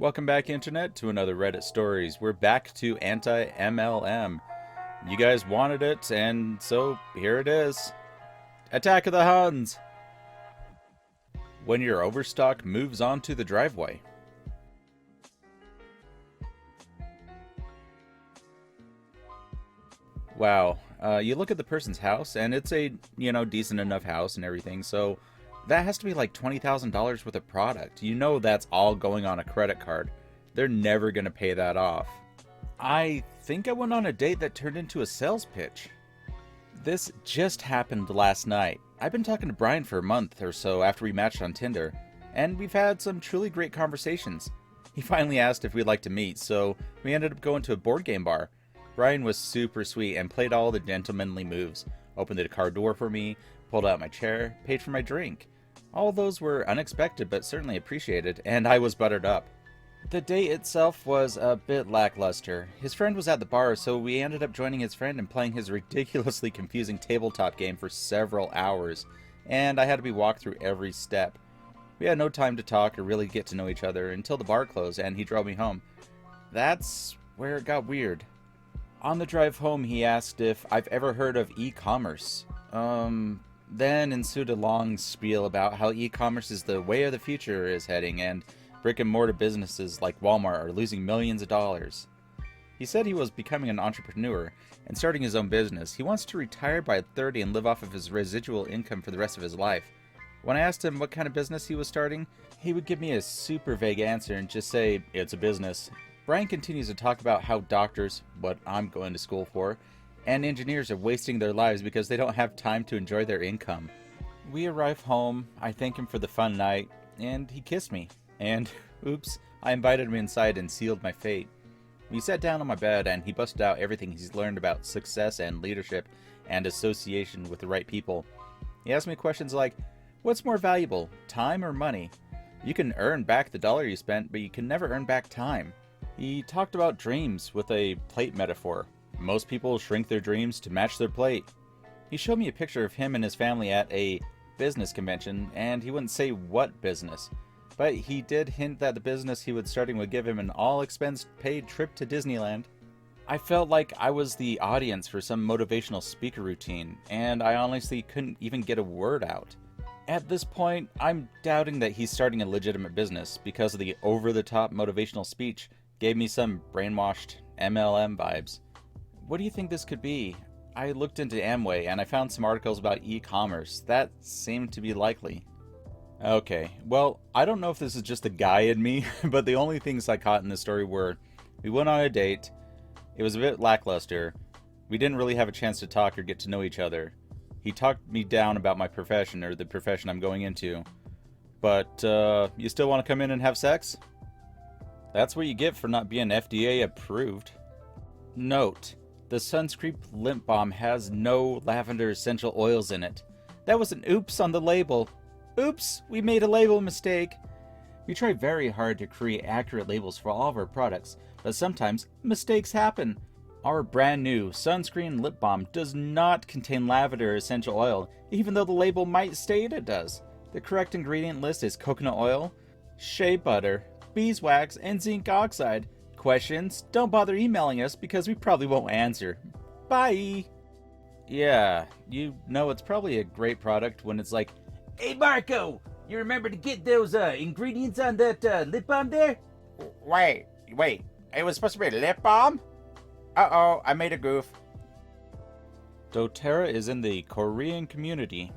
Welcome back, Internet, to another Reddit Stories. We're back to AntiMLM. You guys wanted it, and so here it is. Attack of the Huns! When your overstock moves onto the driveway. Wow, you look at the person's house, and it's a, decent enough house and everything, so that has to be like $20,000 worth of product. You know that's all going on a credit card. They're never going to pay that off. I think I went on a date that turned into a sales pitch. This just happened last night. I've been talking to Brian for a month or so after we matched on Tinder, and we've had some truly great conversations. He finally asked if we'd like to meet, so we ended up going to a board game bar. Brian was super sweet and played all the gentlemanly moves. Opened the car door for me, pulled out my chair, paid for my drink. All those were unexpected but certainly appreciated, and I was buttered up. The date itself was a bit lackluster. His friend was at the bar, so we ended up joining his friend and playing his ridiculously confusing tabletop game for several hours, and I had to be walked through every step. We had no time to talk or really get to know each other until the bar closed and he drove me home. That's where it got weird. On the drive home, he asked if I've ever heard of e-commerce. Then ensued a long spiel about how e-commerce is the way of the future is heading, and brick-and-mortar businesses like Walmart are losing millions of dollars. He said he was becoming an entrepreneur and starting his own business. He wants to retire by 30 and live off of his residual income for the rest of his life. When I asked him what kind of business he was starting, he would give me a super vague answer and just say, "It's a business." Brian continues to talk about how doctors, what I'm going to school for, and engineers are wasting their lives because they don't have time to enjoy their income. We arrive home, I thank him for the fun night, and he kissed me. And, oops, I invited him inside and sealed my fate. We sat down on my bed and he busted out everything he's learned about success and leadership and association with the right people. He asked me questions like, what's more valuable, time or money? You can earn back the dollar you spent, but you can never earn back time. He talked about dreams with a plate metaphor. Most people shrink their dreams to match their plate. He showed me a picture of him and his family at a business convention, and he wouldn't say what business. But he did hint that the business he was starting would give him an all-expense-paid trip to Disneyland. I felt like I was the audience for some motivational speaker routine, and I honestly couldn't even get a word out. At this point, I'm doubting that he's starting a legitimate business because of the over-the-top motivational speech gave me some brainwashed MLM vibes. What do you think this could be? I looked into Amway and I found some articles about e-commerce. That seemed to be likely. Okay, well, I don't know if this is just the guy in me, but the only things I caught in this story were, we went on a date, it was a bit lackluster, we didn't really have a chance to talk or get to know each other. He talked me down about my profession, or the profession I'm going into. But, you still want to come in and have sex? That's what you get for not being FDA approved. Note, the sunscreen lip balm has no lavender essential oils in it. That was an oops on the label. Oops, we made a label mistake. We try very hard to create accurate labels for all of our products, but sometimes mistakes happen. Our brand new sunscreen lip balm does not contain lavender essential oil, even though the label might state it does. The correct ingredient list is coconut oil, shea butter, beeswax, and zinc oxide. Questions? Don't bother emailing us because we probably won't answer. Bye! Yeah, you know it's probably a great product when it's like, "Hey Marco, you remember to get those ingredients on that lip balm there?" Wait, it was supposed to be a lip balm? Uh-oh, I made a goof. DoTERRA is in the Korean community.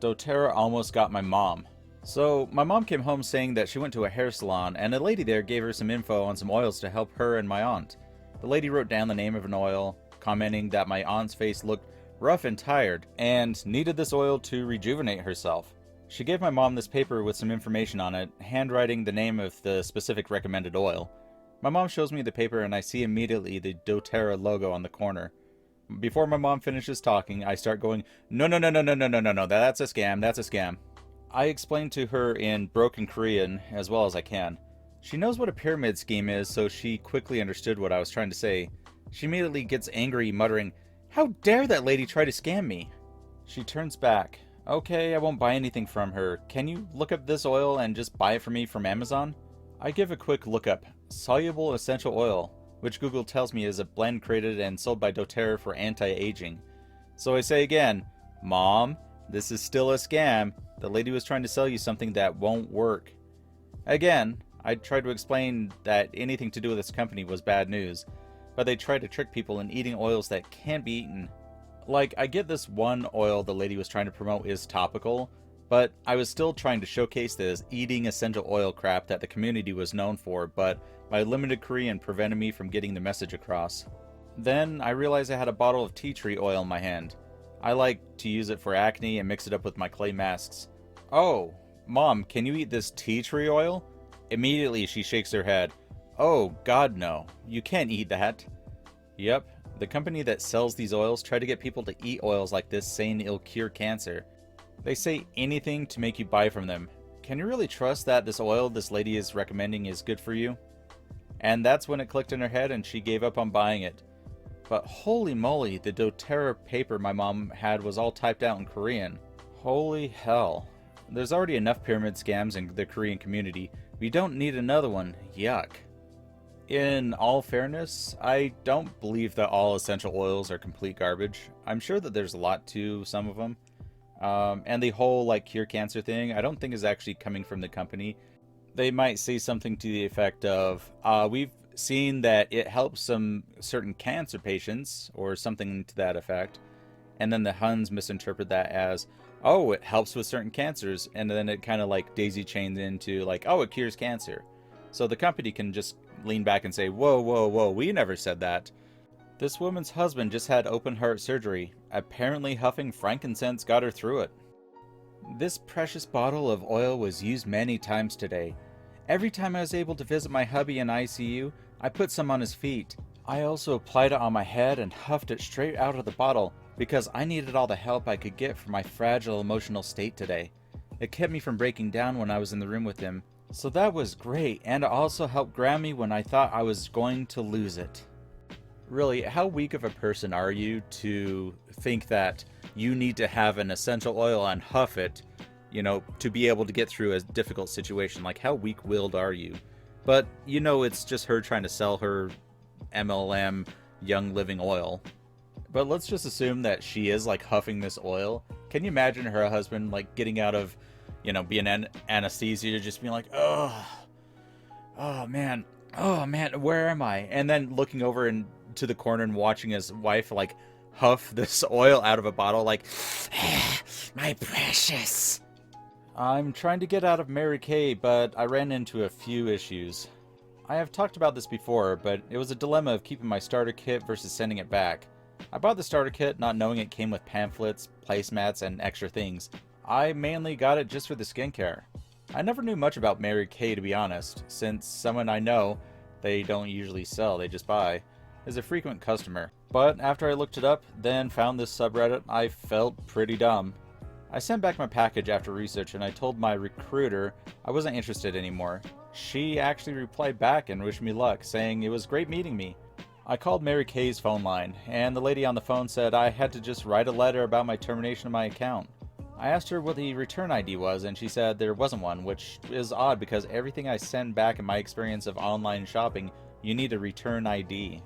DoTERRA almost got my mom. So, my mom came home saying that she went to a hair salon and a lady there gave her some info on some oils to help her and my aunt. The lady wrote down the name of an oil, commenting that my aunt's face looked rough and tired and needed this oil to rejuvenate herself. She gave my mom this paper with some information on it, handwriting the name of the specific recommended oil. My mom shows me the paper and I see immediately the DoTERRA logo on the corner. Before my mom finishes talking, I start going, no, that's a scam. I explained to her in broken Korean as well as I can. She knows what a pyramid scheme is, so she quickly understood what I was trying to say. She immediately gets angry, muttering, "How dare that lady try to scam me?" She turns back. Okay, I won't buy anything from her. Can you look up this oil and just buy it for me from Amazon? I give a quick look up, soluble essential oil, which Google tells me is a blend created and sold by doTERRA for anti-aging. So I say again, Mom, this is still a scam. The lady was trying to sell you something that won't work. Again, I tried to explain that anything to do with this company was bad news, but they tried to trick people in eating oils that can't be eaten. Like, I get this one oil the lady was trying to promote is topical, but I was still trying to showcase this eating essential oil crap that the community was known for, but my limited Korean prevented me from getting the message across. Then I realized I had a bottle of tea tree oil in my hand. I like to use it for acne and mix it up with my clay masks. Oh, Mom, can you eat this tea tree oil? Immediately she shakes her head. Oh, God no, you can't eat that. Yep, the company that sells these oils try to get people to eat oils like this saying it'll cure cancer. They say anything to make you buy from them. Can you really trust that this oil this lady is recommending is good for you? And that's when it clicked in her head and she gave up on buying it. But holy moly, the doTERRA paper my mom had was all typed out in Korean. Holy hell. There's already enough pyramid scams in the Korean community. We don't need another one. Yuck. In all fairness, I don't believe that all essential oils are complete garbage. I'm sure that there's a lot to some of them. And the whole like cure cancer thing, I don't think is actually coming from the company. They might say something to the effect of, we've seen that it helps some certain cancer patients or something to that effect. And then the Huns misinterpret that as, oh, it helps with certain cancers. And then it kind of like daisy chains into like, oh, it cures cancer. So the company can just lean back and say, whoa, whoa, whoa, we never said that. This woman's husband just had open heart surgery. Apparently huffing frankincense got her through it. This precious bottle of oil was used many times today. Every time I was able to visit my hubby in ICU, I put some on his feet. I also applied it on my head and huffed it straight out of the bottle because I needed all the help I could get for my fragile emotional state today. It kept me from breaking down when I was in the room with him. So that was great, and it also helped ground me when I thought I was going to lose it. Really, how weak of a person are you to think that you need to have an essential oil and huff it, to be able to get through a difficult situation? Like, how weak-willed are you? But, it's just her trying to sell her MLM Young Living oil. But let's just assume that she is, like, huffing this oil. Can you imagine her husband, like, getting out of, being anesthesia, just being like, oh man, where am I? And then looking over to the corner and watching his wife, like, huff this oil out of a bottle, like, my precious. I'm trying to get out of Mary Kay, but I ran into a few issues. I have talked about this before, but it was a dilemma of keeping my starter kit versus sending it back. I bought the starter kit not knowing it came with pamphlets, placemats, and extra things. I mainly got it just for the skincare. I never knew much about Mary Kay, to be honest, since someone I know, they don't usually sell, they just buy, is a frequent customer. But after I looked it up, then found this subreddit, I felt pretty dumb. I sent back my package after research and I told my recruiter I wasn't interested anymore. She actually replied back and wished me luck, saying it was great meeting me. I called Mary Kay's phone line, and the lady on the phone said I had to just write a letter about my termination of my account. I asked her what the return ID was, and she said there wasn't one, which is odd because everything I send back in my experience of online shopping, you need a return ID.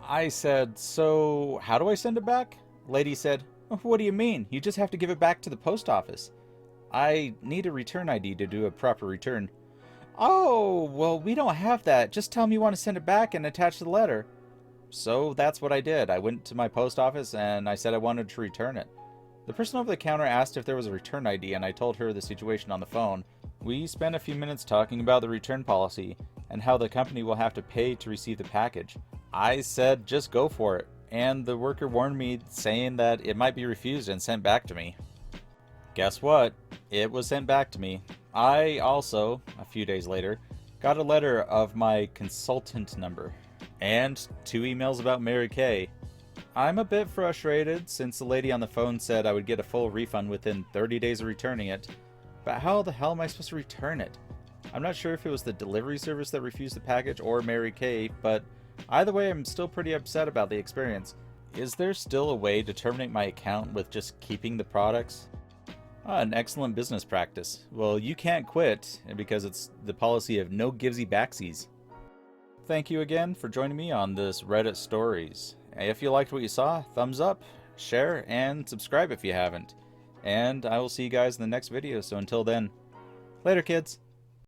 I said, so how do I send it back? Lady said, what do you mean? You just have to give it back to the post office. I need a return ID to do a proper return. Oh, well, we don't have that. Just tell me you want to send it back and attach the letter. So that's what I did. I went to my post office and I said I wanted to return it. The person over the counter asked if there was a return ID, and I told her the situation on the phone. We spent a few minutes talking about the return policy and how the company will have to pay to receive the package. I said just go for it, and the worker warned me, saying that it might be refused and sent back to me. Guess what? It was sent back to me. I also, a few days later, got a letter of my consultant number and 2 emails about Mary Kay. I'm a bit frustrated since the lady on the phone said I would get a full refund within 30 days of returning it. But how the hell am I supposed to return it? I'm not sure if it was the delivery service that refused the package or Mary Kay, but either way I'm still pretty upset about the experience. Is there still a way to terminate my account with just keeping the products? Ah, an excellent business practice. Well, you can't quit because it's the policy of no givesy backsies. Thank you again for joining me on this Reddit Stories. If you liked what you saw, thumbs up, share, and subscribe if you haven't. And I will see you guys in the next video, so until then, later kids!